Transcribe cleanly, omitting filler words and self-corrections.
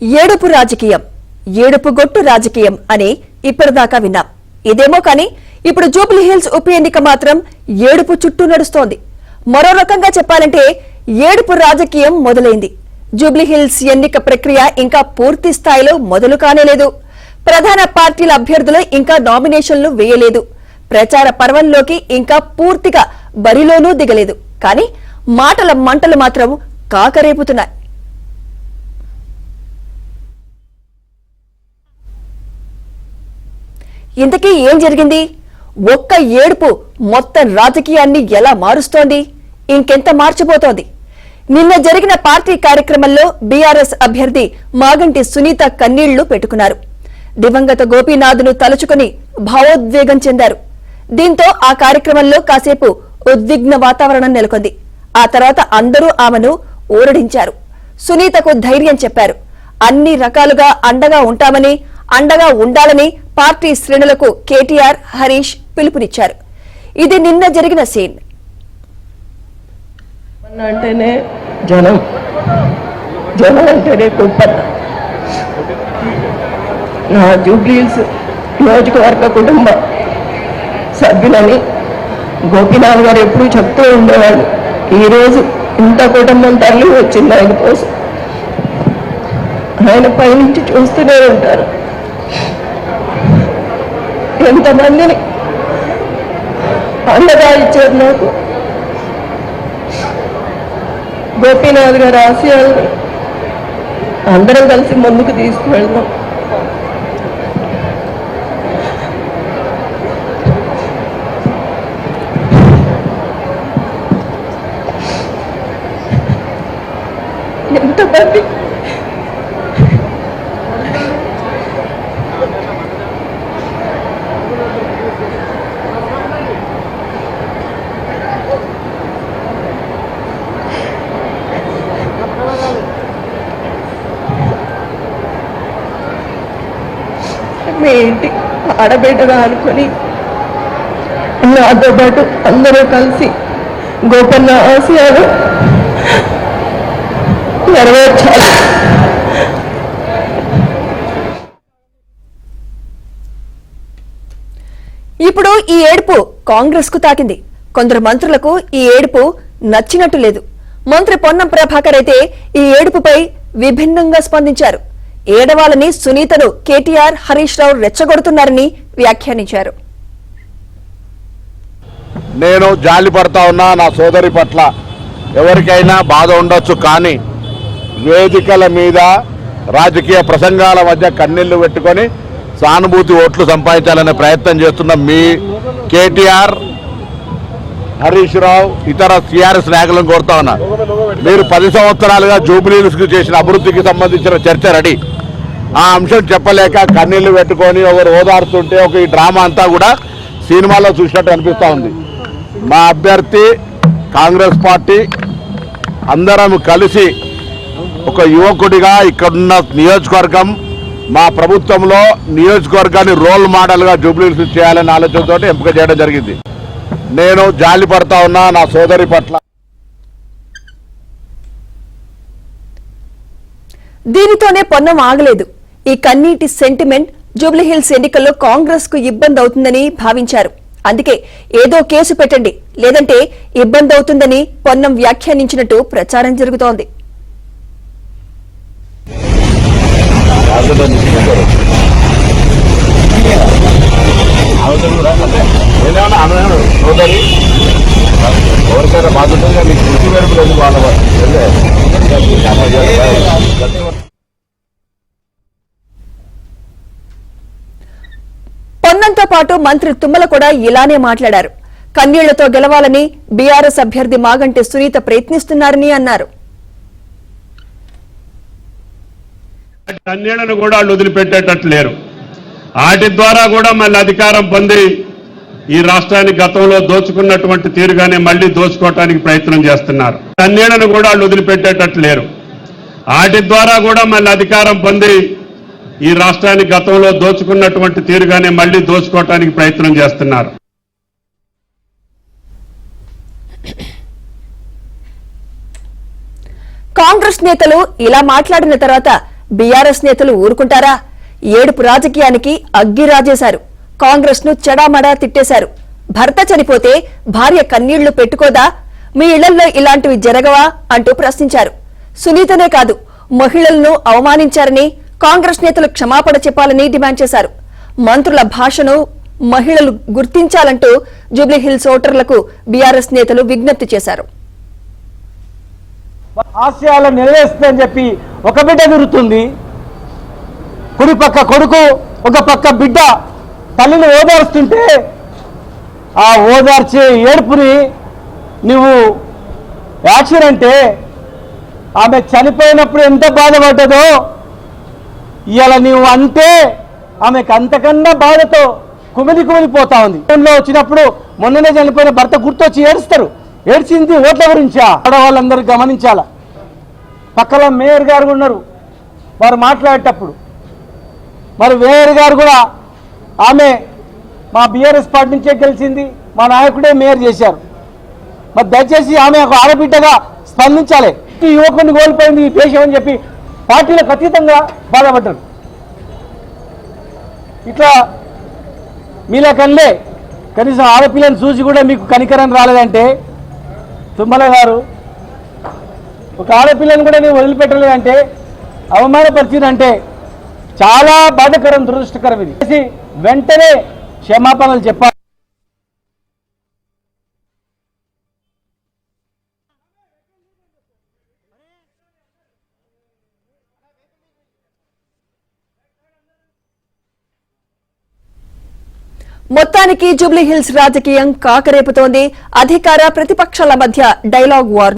ఏడుపు రాజకీయం, ఏడుపు గొట్టు రాజకీయం అని ఇప్పటిదాకా విన్నాం. ఇదేమో కానీ ఇప్పుడు జూబ్లీ హిల్స్ ఉప ఎన్నిక మాత్రం ఏడుపు చుట్టూ నడుస్తోంది. మరో రకంగా చెప్పాలంటే ఏడుపు రాజకీయం మొదలైంది. జూబ్లీ హిల్స్ ఎన్నిక ప్రక్రియ ఇంకా పూర్తి స్థాయిలో మొదలు కానేలేదు. ప్రధాన పార్టీల అభ్యర్థులు ఇంకా నామినేషన్లు వేయలేదు. ప్రచార పర్వంలోకి ఇంకా పూర్తిగా బరిలోనూ దిగలేదు. కానీ మాటల మంటలు మాత్రం కాకరేపుతున్నాయి. ఇంతకీ ఏం జరిగింది? ఒక్క ఏడుపు మొత్తం రాజకీయాన్ని ఎలా మారుస్తోంది? ఇంకెంత మార్చిపోతోంది? నిన్న జరిగిన పార్టీ కార్యక్రమంలో బీఆర్ఎస్ అభ్యర్థి మాగంటి సునీత కన్నీళ్లు పెట్టుకున్నారు. దివంగత గోపీనాథ్ను తలుచుకుని భావోద్వేగం చెందారు. దీంతో ఆ కార్యక్రమంలో కాసేపు ఉద్విగ్న వాతావరణం నెలకొంది. ఆ తర్వాత అందరూ ఆమెను ఊరడించారు. సునీతకు ధైర్యం చెప్పారు. అన్ని రకాలుగా అండగా ఉంటామని, అండగా ఉండాలని పార్టీ శ్రేణులకు కేటీఆర్, హరీష్ పిలుపునిచ్చారు. ఇది నిన్న జరిగిన సీన్. అంటేనే జనం, జనం అంటేనే కుప్పన్న. నా జూబ్లీ హిల్స్ నియోజకవర్గ కుటుంబ సభ్యులని గోపీనాథ్ గారు ఎప్పుడూ చెప్తూ ఉండేవాళ్ళు. ఈరోజు ఇంత కుటుంబం తరలి వచ్చింది ఆయన కోసం. ఆయన పైనుంచి చూస్తూనే ఉంటారు. ఎంతమందిని అండగా ఇచ్చారు నాకు. గోపీనాథ్ గారి ఆశయాల్ని అందరం కలిసి ముందుకు తీసుకువెళ్దాం. ఎంతమంది మీ ఇంటి ఆడబిడ్డగా అనుకుని నాతో పాటు అందరూ కలిసి గోపన్న ఆశయాలు నెరవేర్చాలి. ఇప్పుడు ఈ ఏడుపు కాంగ్రెస్ కు తాకింది. కొందరు మంత్రులకు ఈ ఏడుపు నచ్చినట్టు లేదు. మంత్రి పొన్నం ప్రభాకర్ అయితే ఈ ఏడుపుపై విభిన్నంగా స్పందించారు. ఏడవాలని సునీతను కేటీఆర్, హరీష్ రావు రెచ్చగొడుతున్నారని వ్యాఖ్యానించారు. నేను జాలి పడతా ఉన్నా నా సోదరి పట్ల. ఎవరికైనా బాధ ఉండొచ్చు, కానీ వేదికల మీద రాజకీయ ప్రసంగాల మధ్య కన్నీళ్లు పెట్టుకొని సానుభూతి ఓట్లు సంపాదించాలనే ప్రయత్నం చేస్తున్న మీ కేటీఆర్, హరీష్ రావు, ఇతర టీఆర్ఎస్ నాయకులను కోరుతా ఉన్నా, మీరు 10 సంవత్సరాలుగా జూబ్లీ హిల్స్కు చేసిన అభివృద్ధికి సంబంధించిన చర్చ రెడీ. ఆ అంశం చెప్పలేక కన్నీళ్లు పెట్టుకొని ఒకరు ఓదారుతుంటే ఒక ఈ డ్రామా అంతా కూడా సినిమాలో చూసినట్టు అనిపిస్తూ ఉంది. మా అభ్యర్థి కాంగ్రెస్ పార్టీ అందరం కలిసి ఒక యువకుడిగా ఇక్కడున్న నియోజకవర్గం, మా ప్రభుత్వంలో నియోజకవర్గాన్ని రోల్ మోడల్గా జూబ్లీ హిల్స్ చేయాలనే ఆలోచనతో ఎంపిక చేయడం జరిగింది. నేను జాలి పడతా ఉన్నా నా సోదరి పట్ల. దీనితోనే పొన్నం ఆగలేదు. ఈ కన్నీటి సెంటిమెంట్ జూబ్లీ హిల్స్ ఎన్నికల్లో కాంగ్రెస్ కు ఇబ్బంది అవుతుందని భావించారు. అందుకే ఏదో కేసు పెట్టండి, లేదంటే ఇబ్బంది అవుతుందని పొన్నం వ్యాఖ్యానించినట్టు ప్రచారం జరుగుతోంది. పొన్నంతో పాటు మంత్రి తుమ్మల కూడా ఇలానే మాట్లాడారు. కన్నీళ్లతో గెలవాలని బీఆర్ఎస్ అభ్యర్థి మాగంటి సునీత ప్రయత్నిస్తున్నారని అన్నారు. కన్నీళ్లను కూడా వాళ్ళు వదిలిపెట్టేటట్లు లేరు. వాటి ద్వారా కూడా మళ్ళీ అధికారం పొంది ఈ రాష్ట్రాన్ని గతంలో దోచుకున్నటువంటి తీరుగానే మళ్లీ దోచుకోవటానికి ప్రయత్నం చేస్తున్నారు. కన్నీళ్లను కూడా వాళ్ళు వదిలిపెట్టేటట్లు లేరు. వాటి ద్వారా కూడా మళ్ళీ అధికారం పొంది ఈ రాష్ట్రాన్ని గతంలో దోచుకున్నటువంటి తీరుగానే మళ్లీ దోచుకోవటానికి ప్రయత్నం చేస్తున్నారు. కాంగ్రెస్ నేతలు ఇలా మాట్లాడిన తర్వాత బీఆర్ఎస్ నేతలు ఊరుకుంటారా? ఏడుపు రాజకీయానికి అగ్గి రాజేశారు. కాంగ్రెస్ ను చెడామడా తిట్టేశారు. భర్త చనిపోతే భార్య కన్నీళ్లు పెట్టుకోదా? మీ ఇళ్లలో ఇలాంటివి జరగవా అంటూ ప్రశ్నించారు. సునీతనే కాదు, మహిళలను అవమానించారని కాంగ్రెస్ నేతలు క్షమాపణ చెప్పాలని డిమాండ్ చేశారు. మంత్రుల భాషను మహిళలు గుర్తించాలంటూ జూబ్లీహిల్స్ ఓటర్లకు బీఆర్ఎస్ నేతలు విజ్ఞప్తి చేశారు. ఆశయాలు నెరవేరుస్తుందని చెప్పి ఒక బిడ్డ తిరుగుతుంది, కుడి పక్క కొడుకు ఒక పక్క బిడ్డ తల్లిని ఓదారుస్తుంటే ఆ ఓదార్చే ఏడుపుని నువ్వు యాక్షన్ అంటే ఆమె చనిపోయినప్పుడు ఎంత బాధపడ్డదో ఇవాళ నువ్వు అంటే ఆమెకు అంతకన్నా బాధతో కుమిలిపోతా ఉంది. వచ్చినప్పుడు మొన్ననే చనిపోయిన భర్త గుర్తొచ్చి ఏడుస్తారు. ఏడ్చింది ఓట్ల గురించా? ఆడవాళ్ళందరూ గమనించాల. పక్కన మేయర్ గారు ఉన్నారు, వారు మాట్లాడేటప్పుడు మరి మేయర్ గారు కూడా ఆమె మా బీఆర్ఎస్ పార్టీ నుంచే గెలిచింది, మా నాయకుడే మేయర్ చేశారు. మరి దయచేసి ఆమె ఒక ఆడబిడ్డగా స్పందించాలి. ఈ యువకుడిని కోల్పోయింది ఈ దేశం అని చెప్పి పార్టీలకు అతీతంగా బాధపడ్డారు. ఇట్లా మీలా కల్లే కనీసం ఆడపిల్లని చూసి కూడా మీకు కనికరం రాలేదంటే, తుమ్మల గారు ఒక ఆడపిల్లని కూడా నేను వదిలిపెట్టలేదంటే, అవమానపరిచిందంటే చాలా బాధాకరం, దురదృష్టకరం. ఇది వెంటనే క్షమాపణలు చెప్పాలి. మొత్తానికి జూబ్లీహిల్స్ రాజకీయం కాకరేపుతోంది. అధికార ప్రతిపక్షాల మధ్య డైలాగ్ వార్